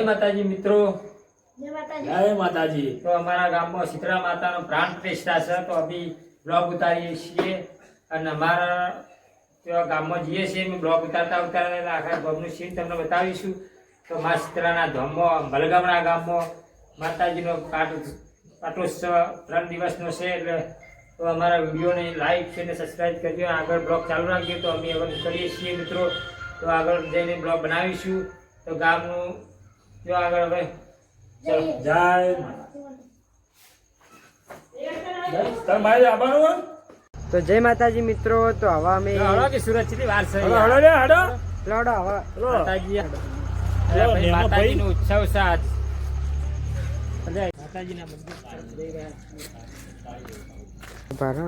માતાજી મિત્રો, જય માતાજી। તો અમારા ગામમાં શીતળા માતાનો પ્રાણ પ્રતિષ્ઠા છે, તો અભી બ્લોગ ઉતારીએ છીએ અને અમારા ત્યાં ગામમાં જઈએ છીએ અમે બ્લોગ ઉતારતા આખા ગામનું સીન તમને બતાવીશું। તો મા શીતળાના ધામમાં ભલગામડા ગામમાં માતાજીનો પાટોત્સવ 3 દિવસનો છે, એટલે તો અમારા વિડીયોને લાઈક છે ને સબસ્ક્રાઈબ કરજો, આગળ બ્લોગ ચાલુ રાખજો। તો અમે હવે કરીએ છીએ મિત્રો, તો આગળ જઈને બ્લોગ બનાવીશું। તો ગામનું જો આગળ હવે ચલો જય માતા। તો જય માતાજી મિત્રો। તો હવે અમે હળો કે સુરત થી વાર છે હડો લે હડો લોડો હવે માતાજી ભાઈ માતાજીનો ઉત્સવ છે આજ, માતાજીના મંદિર તરફ જઈ રહ્યા છીએ। બારો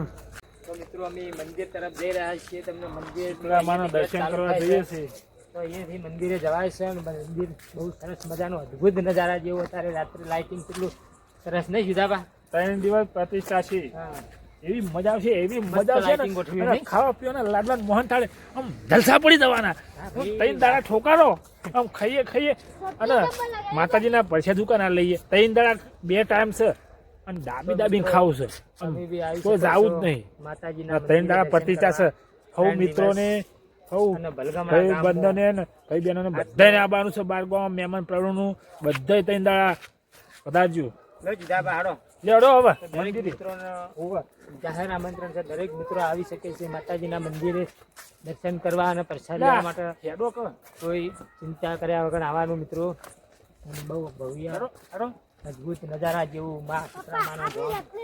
તો મિત્રો અમે મંદિર તરફ જઈ રહ્યા છીએ, તમને મંદિર માના દર્શન કરવા જઈએ છીએ। તો અહીંયાથી મંદિરે જવાય છે અને મંદિર બહુ સરસ મજાનો અદ્ભુત નજારા જેવો, અત્યારે રાત્રે લાઇટિંગ કેટલું સરસ નહીં જુદાબા 3 દિવસ પ્રતિષ્ઠા છે, હા એવી મજા આવશે, એવી મજા આવશે lighting ગોઠવી ને નહીં? ખાવા પીવાના લાડવા મોહન થાળે આમ જલસા પડી જવાના। 3 દાડા ઠોકારો આમ ખાઈએ અને માતાજીના પૈસા દુકાન લઈએ। 3 દાડા 2 ટાઈમ છે અને દાબી ખાવું છે, અમે બી આવી કોઈ જાવું જ નહીં। માતાજીના 3 દાડા પ્રતિષ્ઠા છે, હવ મિત્રોને હવ અને ભલગામડા ભાઈ ગામમાં બંધોને ને ભાઈ બહેનોને બધાને આવવાનું છે, 12 ગામ મહેમાન પ્રભુનું બધાય 3 દાડા પધારજો। લો જુદાબા હાડો લેડો હવે દરેક મિત્રોને જાહેર આમંત્રણ છે, દરેક મિત્રો આવી શકે છે માતાજીના મંદિરે દર્શન કરવા અને પ્રસાદ લેવા માટે। હેડો કે કોઈ ચિંતા કર્યા વગર આવવાનું મિત્રો, અને બહુ ભવ્ય અદ્ભુત નજારા જેવું મા શીતળામાનું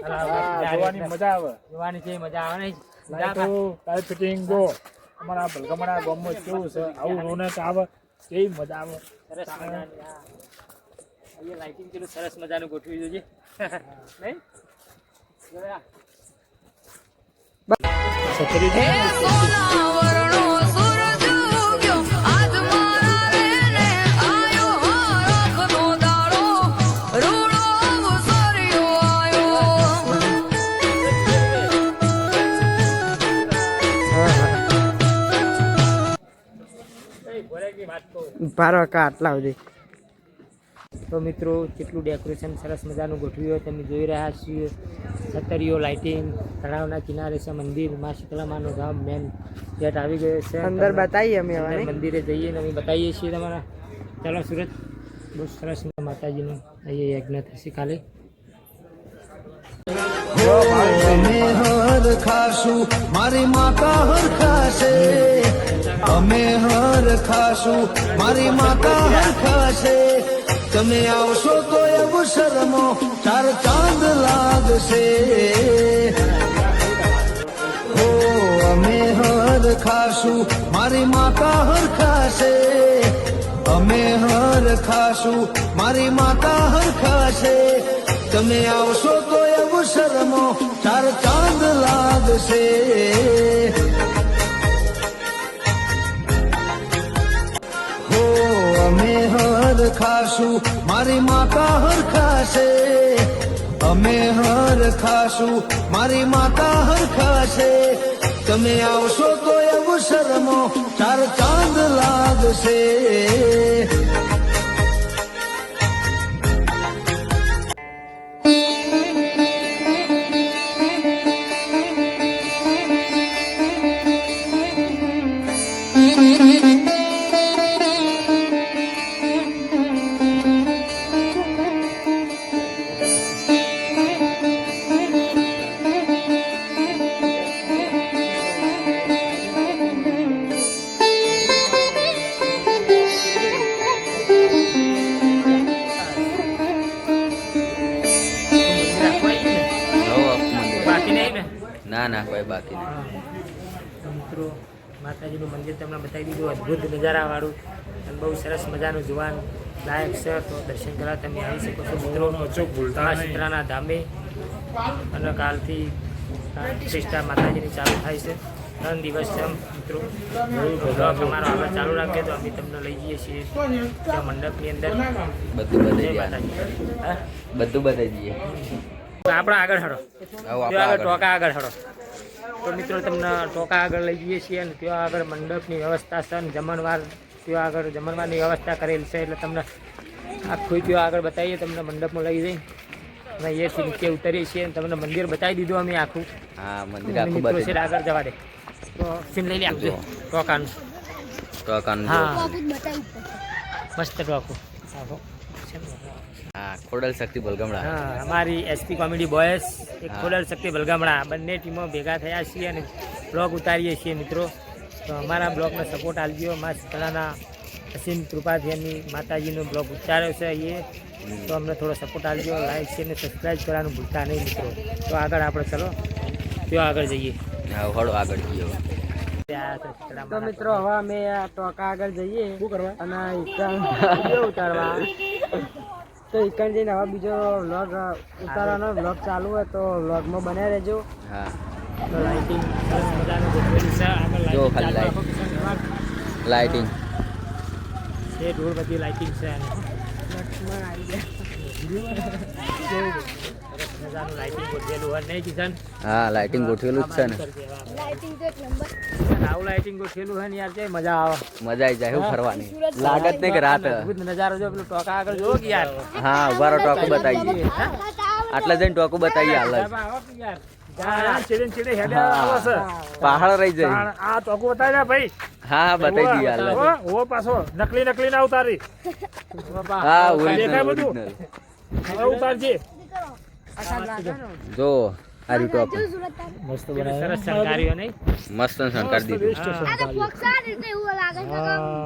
તળાવ જોવાની મજા આવે, જોવાની છે, મજા આવે નહીં? લાઈટ ફિટિંગ ગો અમારા ભલગામડા ગામમાં કેવું છે, આવું રોનક આવે, કેવી મજા આવે। સરસ મજાની અહીંયા લાઇટિંગ કેટલું સરસ મજાનું ગોઠવી દેજે નહીં? જોયા? છત્રી છે ને, બારો કા આટલા સુધી તો મિત્રો કેટલું ડેકોરેશન સરસ મજાનું ગોઠવ્યું હોય તમે જોઈ રહ્યા છીએ। છતરીઓ, લાઇટિંગ, તળાવના કિનારે છે મંદિર, મા શીતળામાનું ધામ મેન ગેટ આવી ગયો છે। અંદર બતાવીએ અમે અંદર હવે મંદિરે જઈએ ને અમે બતાવીએ છીએ તમારા। ચાલો સુરત, બહુ સરસ માતાજીનું અહીંયા યજ્ઞ થશે કાલે। અમે હર ખાશું મારી માતા હર ખાશે, અમે હર ખાશું મારી માતા હર ખાશે। તમે આવશો તો અવસરમાં 4 ચાંદ લાગશે। હો અમે હર ખાશું મારી માતા હર ખાશે, અમે હર ખાશું મારી માતા હર ખાશે। તમે આવશો તો અવસરમાં 4 ચાંદ લાગશે। હો અમે હર ખાશું મારી માતા હર ખાશે, અમે હર ખાશું મારી માતા હર ખાશે। તમે આવશો તો અવસરમાં 4 ચાંદ લાગશે। બાકી નહીં ને? ના કોઈ બાકી નહીં। તો મિત્રો માતાજીનું મંદિર તમને બતાવી દીધું, અદ્ભુત નજારાવાળું અને બહુ સરસ મજાનું જોવાનું લાયક છે। તો દર્શન કરવા તમે આવી શકો છો મિત્રો, મા શીતળાના ધામે। અને કાલથી પ્રતિષ્ઠા માતાજીની ચાલુ થાય છે, 3 દિવસ છે મિત્રો। તમારો આગળ ચાલુ રાખીએ તો અમે તમને લઈ જઈએ છીએ ત્યાં મંડપની અંદર। બધું જય બતાવી માતાજી। હા બધું બતાવી દઈએ। આપણા આગળ હડો, આગળ ટોકા આગળ હડો। તો મિત્રો તમને ટોકા આગળ લઈ જઈએ છીએ અને ત્યાં આગળ મંડપની વ્યવસ્થા છે અને જમણવાર ત્યાં આગળ જમણવારની વ્યવસ્થા કરેલ છે, એટલે તમને આખું ત્યાં આગળ બતાવીએ તમને મંડપમાં લઈ જઈ અને અહીંયાથી નીચે ઉતરીએ છીએ અને તમને મંદિર બતાવી દીધું અમે આખું. હા મંદિર અને આખું મિત્રો છે બતાવી આગળ જવા દે તો સીન લઈ લે આપજો ટોકાનું. ટોકાનું હા જો. મસ્ત ટોકું આખો. હા ખોડલ શક્તિ બલગમડા. હા અમારી એસપી કોમેડી બોયસ એક હા. ખોડલ શક્તિ બલગામડા બંને ટીમો ભેગા થયા છીએ અને બ્લોગ ઉતારીએ છીએ મિત્રો. તો અમારા બ્લોગને સપોર્ટ આપજો. મા શીતળાના અસીમ કૃપાથી એમની માતાજીનો બ્લોગ ઉતાર્યો છે એ તો અમને થોડો સપોર્ટ આપજો. લાઈક છે અને સબસ્ક્રાઈબ કરવાનું ભૂલતા નહીં મિત્રો. તો આગળ આપણે ચલો ત્યાં આગળ જઈએ. હા હળો આગળ ગયો. ત્યાં તો શીતળા તો મિત્રો હવે અમે આ ટોકા આગળ જઈએ શું કરવા? અને ઈકણ વિડીયો ઉતારવા. તો ઈકણ જઈને હવે બીજો વ્લોગ ઉતારવાનો વ્લોગ ચાલુ હોય તો વ્લોગમાં બન્યા રહેજો. હા તો લાઇટિંગ સરસ મજાનું ગોઠવેલું છે. આગળ જો લાઇટિંગ ખાલી ચાલુ રાખો કિશન કુમાર. લાઇટિંગ. છે ઢોર બધી લાઇટિંગ છે અને લક્ષ્મણ આવી ગયા. સરસ મજાનું લાઇટિંગ ગોઠવેલું હોય નહીં કિશન? હા લાઇટિંગ ગોઠવેલું જ છે ને. આવું લાઇટિંગ ગોઠવેલું હોય ને યાર છે મજા આવે. મજા આવી જાય એવું ફરવાની. લાગત નહીં કે રાત. અદ્ભુત નજારો જો પેલું ટોકા આગળ જોવો કે યાર. હા ઉભારો ટોકું બતાવીએ. આટલે જઈને ટોકું બતાવીએ હાલ જ. આવો કે યાર. આ ચીડે ચીડે હેડે આવે છે. પહાડ રહી જાય. તાણ આ ટોકું બતાવી દે ભાઈ. હા હા બતાવી દઈએ હાલ જ. ઓ પાછો નકલી નકલી ના ઉતારી. હા દેખાય ઓરિજિનલ બધું? ઓરિજિનલ. હવે ઉતારજે. જો આ રહ્યું ટોકું. મસ્ત સરસ શણગાર્યો નહીં? મસ્ત શણગાર દીધું.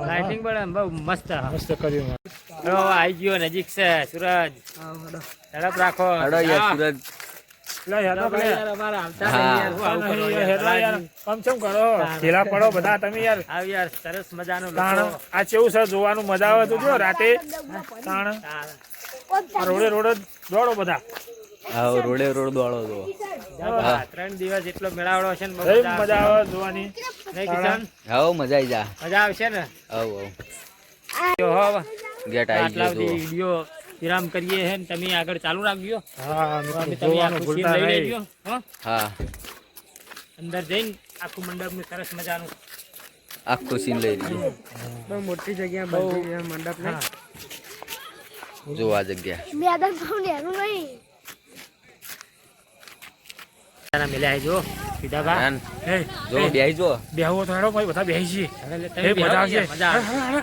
લાઇટિંગ પણ બહુ મસ્ત. મસ્ત કર્યું. હવે આવી ગયો નજીક છે સૂરજ. ઝડપ રાખો. હડો યાર સુરજ. લે હેડો ઝડપ લે. યાર અમારા હાલતા હા. નહીં યાર. શું આવું કરો નહીં, યાર? હેડો યાર. કમ છેમ કરો. ઢીલા પડો બધા તમે યાર. આવ યાર સરસ મજાનું તાણ લોકો. આ કેવું છે જોવાનું મજા આવે તો જો રાતે. તાણ આ રોડે રોડે દોડો બધા. હા રોડે રોડ દોડો જો. હા, 3 દિવસ એટલો મેળાવડો છે ને બહુ કઈ મજા મજા આવશે. આવે જોવાની. નહીં કિશન? હા મજા આવી જા. મજા આવશે ને? હવ હવ જો હવે ગેટ આવી આટલા ગયો બધી જો. વિડીયો વિરામ કરીએ છે ને તમે આગળ ચાલુ રાખજો. હા તો મિત્રો, અમે તમે જોવાનું આખું ભૂલતા સીન લઈ નહીં. લેજો. હો? હા અંદર જઈને આખું મંડપનું સરસ મજાનું. આખું સીન લઈ લીધું. બહુ મોટી જગ્યા બનતી છે મંડપ ને. હા. જો આ જગ્યા. તારા મેલે આવી જો સીધા બા. આન એ, જો એ, બેહી જો. બેહવો તો હેડો ભાઈ બધા બેહી છીએ. હવે લે એ તમે બેહો મજા ને આવશે. યાર, મજા આવશે.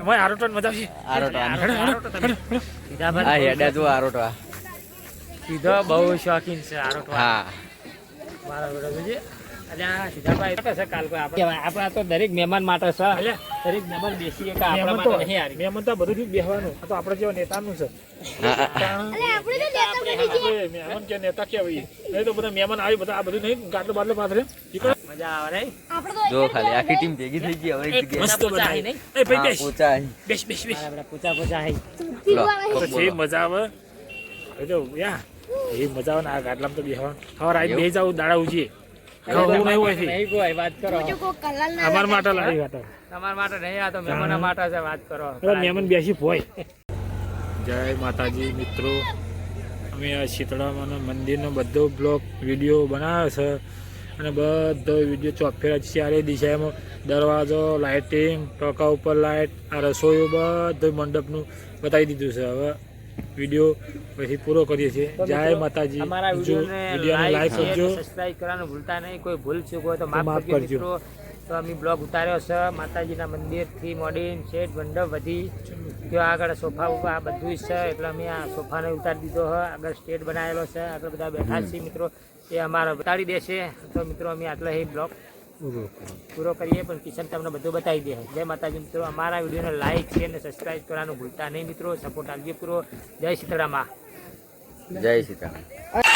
ભાઈ આરોટો મજા આવશે. આરોટો આન. સીધા બા આ હેડા જો આરોટો આ. સીધો બહુ શોખીન છે આરોટવા. હા મારા બેટા જોજે. અલ્યા સીધા ભાઈ છે કાલ કોઈ આપણે આ તો દરેક મહેમાન માટે છે. દરેક મહેમાન બેસીએ કે આપણા મહેમાન તો માટે નહીં હારી. મહેમાન તો બધું જ બેહવાનું. આ તો આપણે જેવા નેતાનું છે. હા, તાણ આપણે મહેમાન કે નેતા કેવાય. નહીં તો બધા મહેમાન આવી બધા આ બધું નહીં ગાટલો બાટલો પાથરે. મજા આવે નહીં? જો ખાલી આખી ટીમ ભેગી થઈ ગઈ હવે એક જગ્યાએ. મસ્ત પૂછા બનાવી. નહીં? એ ભાઈ હા, બેસ પૂછા અહીં. બેસ બેસ બેસ. મારા બેટા પૂછા હઈ. લો, તો બોલો. જે મજા આવે એ તો યા એ મજા આવે ને આ ગાટલામાં તો બેહવાનું. હવે રાત બે જાવ દાડા ઉજીએ. હવે હું નહીં હોય છે. નહીં કોઈ વાત કરો. અમાર માટે લાવી વાતો. તમારા માટે નહીં, આ તો મહેમાનો માટે છે. વાત કરો. હવે મહેમાન બેસી ભોય. જય માતાજી મિત્રો, અમે આ શીતળામાના મંદિરનો બધો બ્લોગ વિડીયો બનાવ્યો છે અને બધો વિડીયો ચોફેરા ચારે દિશામાં દરવાજો, લાઇટિંગ, ટોકા ઉપર લાઇટ, આ રસોઈઓ બધું મંડપનું બતાવી દીધું છે. હવે વિડીયો પછી પૂરો કરીએ છીએ. જય માતાજી. અમારા વિડીયોને વિડીયોને લાઈક કરજો. સબસ્ક્રાઇબ કરવાનું ભૂલતા નહીં. કોઈ ભૂલ ચૂક હોય તો માફ માફ કરજો કરજો. મિત્રો. તો અમે બ્લોગ ઉતાર્યો છે માતાજીના મંદિરથી મોડીને શેઠ મંડપ બધી ત્યાં આગળ સોફા ઉપર આ બધું જ છે. એટલે અમે આ સોફાને ઉતારી દીધો છે. આગળ સ્ટેજ બનાવેલો છે. આગળ બધા બેઠા છીએ મિત્રો. એ અમારો બતાડી દેશે. તો મિત્રો અમે આટલા એ બ્લોગ પૂરો કરીએ પણ કિશન તમને બધું બતાવી દે. જય માતાજી મિત્રો. અમારા વિડીયોને લાઈક શેર અને સબસ્ક્રાઈબ કરવાનું ભૂલતા નહીં મિત્રો. સપોર્ટ આપજો પૂરો. જય સીતારામ. જય સીતારામ.